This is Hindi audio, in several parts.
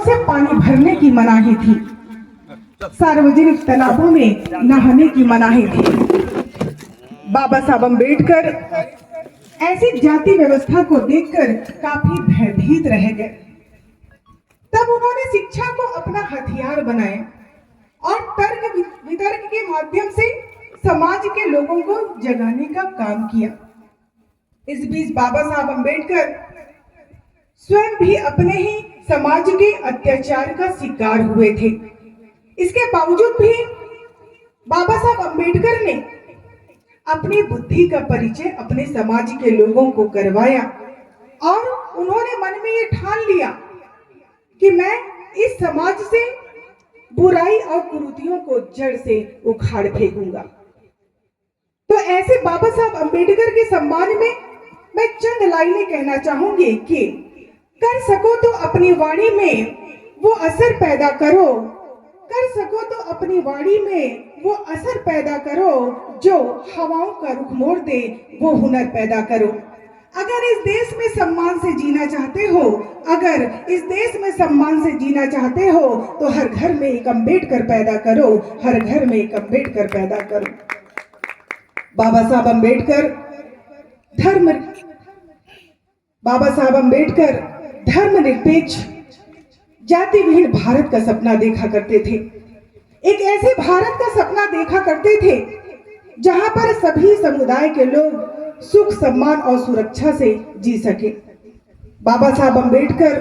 से पानी भरने की मनाही थी, सार्वजनिक तालाबों में नहाने की मनाही थी। बाबा साहब अम्बेडकर ऐसी जाति व्यवस्था को देखकर काफी भयभीत रह गए। तब उन्होंने शिक्षा को अपना हथियार बनाया और तर्क वितर्क के माध्यम से समाज के लोगों को जगाने का काम किया। इस बीच बाबा साहब अम्बेडकर स्वयं भी अपने ही समाज के अत्याचार का शिकार हुए थे। इसके बावजूद भी बाबा साहब अम्बेडकर ने अपनी बुद्धि का परिचय अपने समाज के लोगों को करवाया और उन्होंने मन में ये ठान लिया कि मैं इस समाज से बुराई और कुरीतियों को जड़ से उखाड़ फेंकूंगा। तो ऐसे बाबा साहब अम्बेडकर के सम्मान में मैं चंद लाइनें कहना चाहूंगी कि कर सको तो अपनी वाणी में वो असर पैदा करो, कर सको तो अपनी वाणी में वो असर पैदा करो, जो हवाओं का रुख मोड़ दे वो हुनर पैदा करो। अगर इस देश में सम्मान से जीना चाहते हो, अगर इस देश में सम्मान से जीना चाहते हो तो हर घर में एक अम्बेडकर पैदा करो, हर घर में एक अम्बेडकर पैदा करो। बाबा साहब अम्बेडकर धर्मनिरपेक्ष जाति विहीन भारत का सपना देखा करते थे। एक ऐसे भारत का सपना देखा करते थे जहां पर सभी समुदाय के लोग सुख सम्मान और सुरक्षा से जी सके। बाबा साहब अम्बेडकर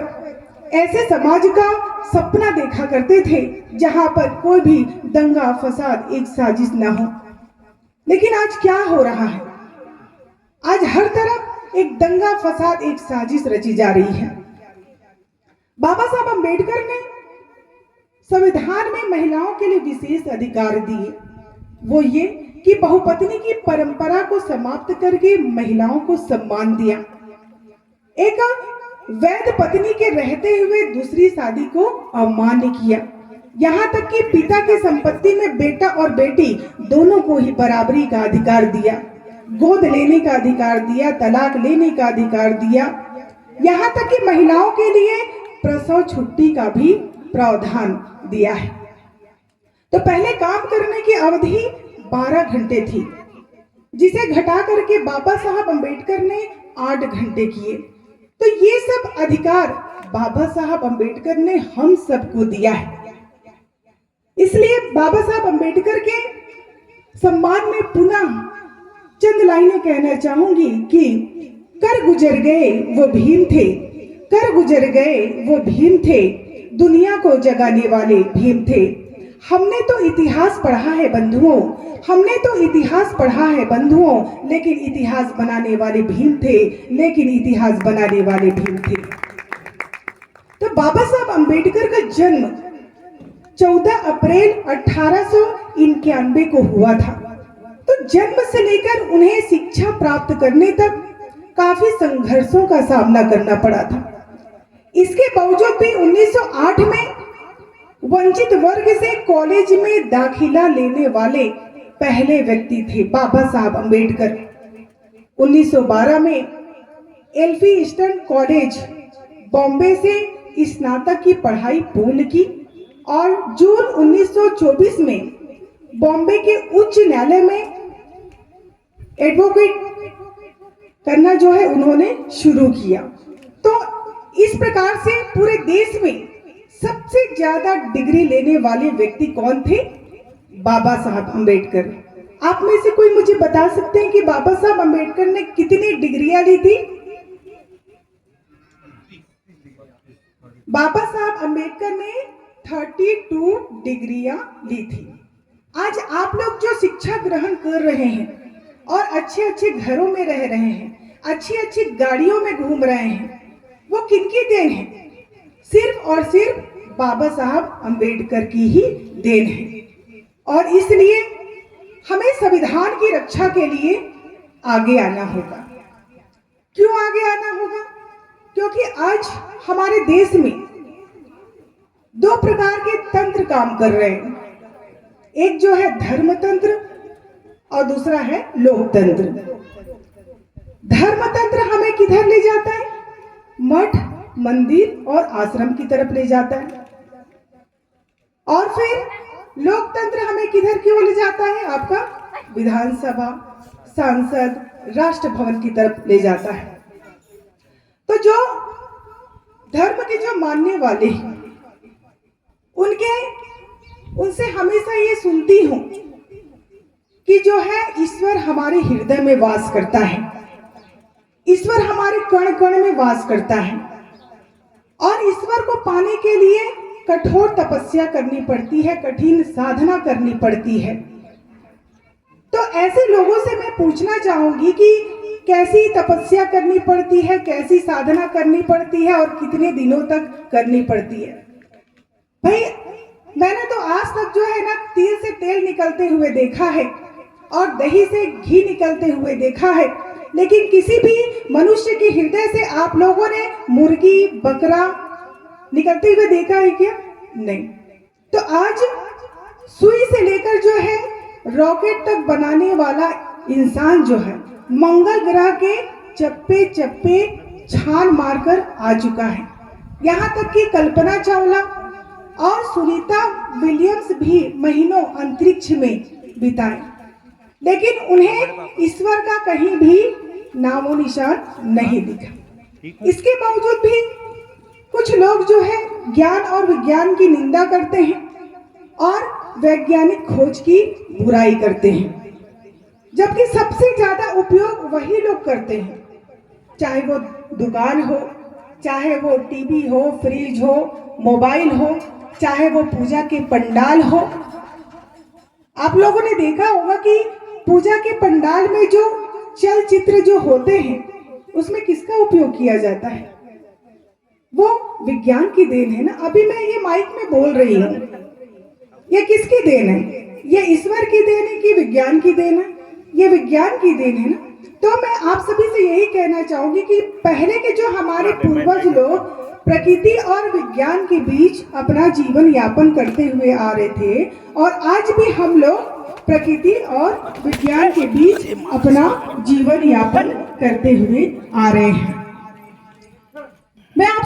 ऐसे समाज का सपना देखा करते थे जहां पर कोई भी दंगा फसाद एक साजिश ना हो। लेकिन आज क्या हो रहा है? आज हर तरफ एक दंगा फसाद एक साजिश रची जा रही है। बाबा साहब अम्बेडकर ने संविधान में महिलाओं के लिए विशेष अधिकार दिए। वो ये कि बहुपत्नी की परंपरा को समाप्त करके महिलाओं को सम्मान दिया। एक वैध पत्नी के रहते हुए दूसरी शादी को अमान्य किया। यहाँ तक कि पिता की संपत्ति में बेटा और बेटी दोनों को ही बराबरी का अधिकार दिया, गोद लेने का अधिकार दिया, तलाक लेने का अधिकार दिया। यहाँ तक कि महिलाओं के लिए प्रसव छुट्टी का भी प्रावधान दिया है। तो पहले काम करने की अवधि 12 घंटे थी, जिसे घटा करके बाबा साहब अम्बेडकर ने 8 घंटे किए। तो ये सब अधिकार बाबा साहब अम्बेडकर ने हम सबको दिया है। इसलिए बाबा साहब अम्बेडकर के सम्मान में पुनः चंद लाइनें कहना चाहूंगी कि कर गुजर गए वो भीम थे, कर गुजर गए वो भीम थे, दुनिया को जगाने वाले भीम थे। हमने तो इतिहास पढ़ा है बंधुओं, हमने तो इतिहास पढ़ा है बंधुओं, लेकिन इतिहास बनाने वाले भीम थे, लेकिन इतिहास बनाने वाले भीम थे। तो बाबा साहब अम्बेडकर का जन्म 14 अप्रैल 1891 को हुआ था। तो जन्म से लेकर उन्हें शिक्षा प्राप्त करने तक काफी संघर्षों का सामना करना पड़ा था। इसके बावजूद भी 1908 में वंचित वर्ग से कॉलेज में दाखिला लेने वाले पहले व्यक्ति थे बाबा साहब अम्बेडकर। 1912 में एल्फी ईस्टर्न कॉलेज बॉम्बे से स्नातक की पढ़ाई पूर्ण की और जून 1924 में बॉम्बे के उच्च न्यायालय में एडवोकेट करना जो है उन्होंने शुरू किया। तो इस प्रकार से पूरे देश में सबसे ज्यादा डिग्री लेने वाले व्यक्ति कौन थे? बाबा साहब अम्बेडकर। आप में से कोई मुझे बता सकते हैं कि बाबा साहब अम्बेडकर ने कितनी डिग्रियां ली थी? बाबा साहब अम्बेडकर ने 32 डिग्रियां ली थी। आज आप लोग जो शिक्षा ग्रहण कर रहे हैं और अच्छे अच्छे घरों में रह रहे हैं, अच्छी अच्छी गाड़ियों में घूम रहे हैं, वो किनकी देन है? सिर्फ और सिर्फ बाबा साहब अम्बेडकर की ही देन है। और इसलिए हमें संविधान की रक्षा के लिए आगे आना होगा। क्यों आगे आना होगा? क्योंकि आज हमारे देश में 2 प्रकार के तंत्र काम कर रहे हैं। एक जो है धर्मतंत्र और दूसरा है लोकतंत्र। धर्मतंत्र हमें किधर ले जाता है? मठ मंदिर और आश्रम की तरफ ले जाता है। और फिर लोकतंत्र हमें किधर की ओर ले जाता है? आपका विधानसभा, सांसद, राष्ट्र भवन की तरफ ले जाता है। तो जो धर्म के जो मानने वाले हैं, उनसे हमेशा ये सुनती हूँ कि जो है ईश्वर हमारे हृदय में वास करता है, ईश्वर हमारे कण कण में वास करता है, और ईश्वर को पाने के लिए कठोर तपस्या करनी पड़ती है, कठिन साधना करनी पड़ती है। तो ऐसे लोगों से मैं पूछना चाहूंगी कि कैसी तपस्या करनी पड़ती है, कैसी साधना करनी पड़ती है और कितने दिनों तक करनी पड़ती है। भाई मैंने तो आज तक जो है ना तिल से तेल निकलते हुए देखा है और दही से घी निकलते हुए देखा है, लेकिन किसी भी मनुष्य के हृदय से आप लोगों ने मुर्गी बकरा निकलते हुए देखा है क्या? नहीं। तो आज सुई से लेकर जो है रॉकेट तक बनाने वाला इंसान जो है मंगल ग्रह के चप्पे चप्पे छान मारकर आ चुका है। यहाँ तक कि कल्पना चावला और सुनीता विलियम्स भी महीनों अंतरिक्ष में बिताए, लेकिन उन्हें ईश्वर का कहीं भी नामो निशान नहीं दिखा। इसके बावजूद भी कुछ लोग जो है ज्ञान और विज्ञान की निंदा करते हैं और वैज्ञानिक खोज की बुराई करते हैं, जबकि सबसे ज्यादा उपयोग वही लोग करते हैं, चाहे वो दुकान हो, चाहे वो टीवी हो, फ्रिज हो, मोबाइल हो, चाहे वो पूजा के पंडाल हो। आप लोगों ने देखा होगा कि पूजा के पंडाल में जो चलचित्र जो होते हैं उसमें किसका उपयोग किया जाता है? वो विज्ञान की देन है ना। अभी मैं ये माइक में बोल रही हूँ, ये किसकी देन है? ये ईश्वर की देन है कि विज्ञान की देन है? ये विज्ञान की देन है ना। तो मैं आप सभी से यही कहना चाहूंगी कि पहले के जो हमारे पूर्वज लोग प्रकृति और विज्ञान के बीच अपना जीवन यापन करते हुए आ रहे थे, और आज भी हम लोग प्रकृति और विज्ञान के बीच अपना जीवन यापन करते हुए आ रहे हैं। मैं आप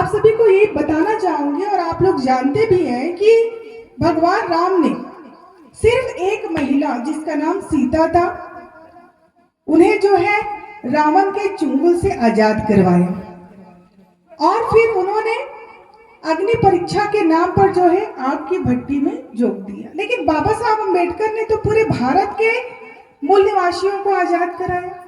सभी को ये बताना चाहूंगी, और आप लोग जानते भी हैं कि भगवान राम ने सिर्फ एक महिला जिसका नाम सीता था, उन्हें जो है रावण के चुंगल से आजाद करवाया, और फिर उन्होंने अग्नि परीक्षा के नाम पर जो है आग की भट्टी में झोंक दिया। लेकिन बाबा साहब अम्बेडकर ने तो पूरे भारत के मूल निवासियों को आजाद कराया।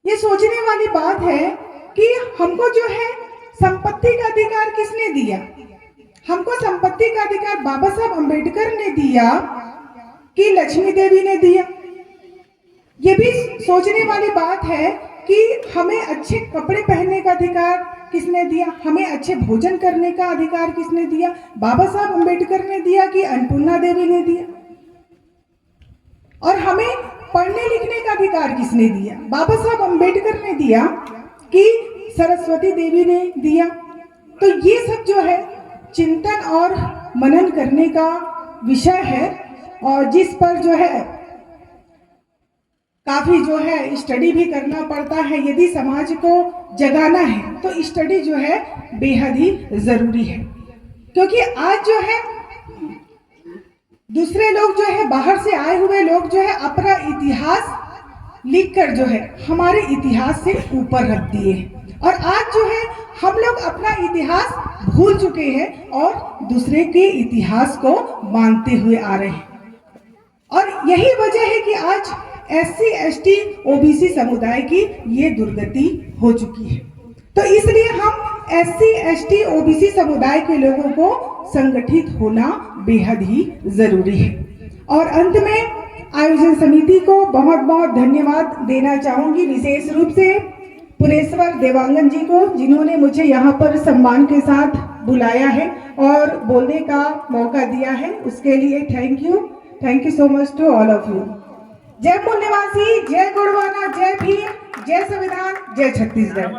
ये सोचने वाली बात है कि हमको जो है संपत्ति का अधिकार किसने दिया? हमको संपत्ति का अधिकार बाबा साहब अम्बेडकर ने दिया कि लक्ष्मी देवी ने दिया? ये भी सोचने वाली बात है कि हमें अच्छे कपड़े पहनने का अधिकार किसने दिया? हमें अच्छे भोजन करने का अधिकार किसने दिया? बाबा साहब अम्बेडकर ने दिया कि अन्नपूर्णा देवी ने दिया? और हमें पढ़ने लिखने का अधिकार किसने दिया? बाबा साहब अम्बेडकर ने दिया कि सरस्वती देवी ने दिया? तो ये सब जो है चिंतन और मनन करने का विषय है, और जिस पर जो है काफी जो है स्टडी भी करना पड़ता है। यदि समाज को जगाना है तो स्टडी जो है बेहद ही जरूरी है, क्योंकि आज जो है दूसरे लोग जो है बाहर से आए हुए लोग जो है अपना इतिहास लिखकर जो है हमारे इतिहास से ऊपर रख दिए हैं, और आज जो है हम लोग अपना इतिहास भूल चुके हैं और दूसरे के इतिहास को मानते हुए आ रहे हैं। और यही वजह है कि आज SC ST OBC समुदाय की ये दुर्गति हो चुकी है। तो इसलिए हम SC ST OBC समुदाय के लोगों को संगठित होना बेहद ही जरूरी है। और अंत में आयोजन समिति को बहुत बहुत धन्यवाद देना चाहूंगी, विशेष रूप से पुनेश्वर देवांगन जी को, जिन्होंने मुझे यहाँ पर सम्मान के साथ बुलाया है और बोलने का मौका दिया है। उसके लिए thank you so much to all of you. जय मूल निवासी, जय गुड़वाना, जय भीम, जय संविधान, जय छत्तीसगढ़।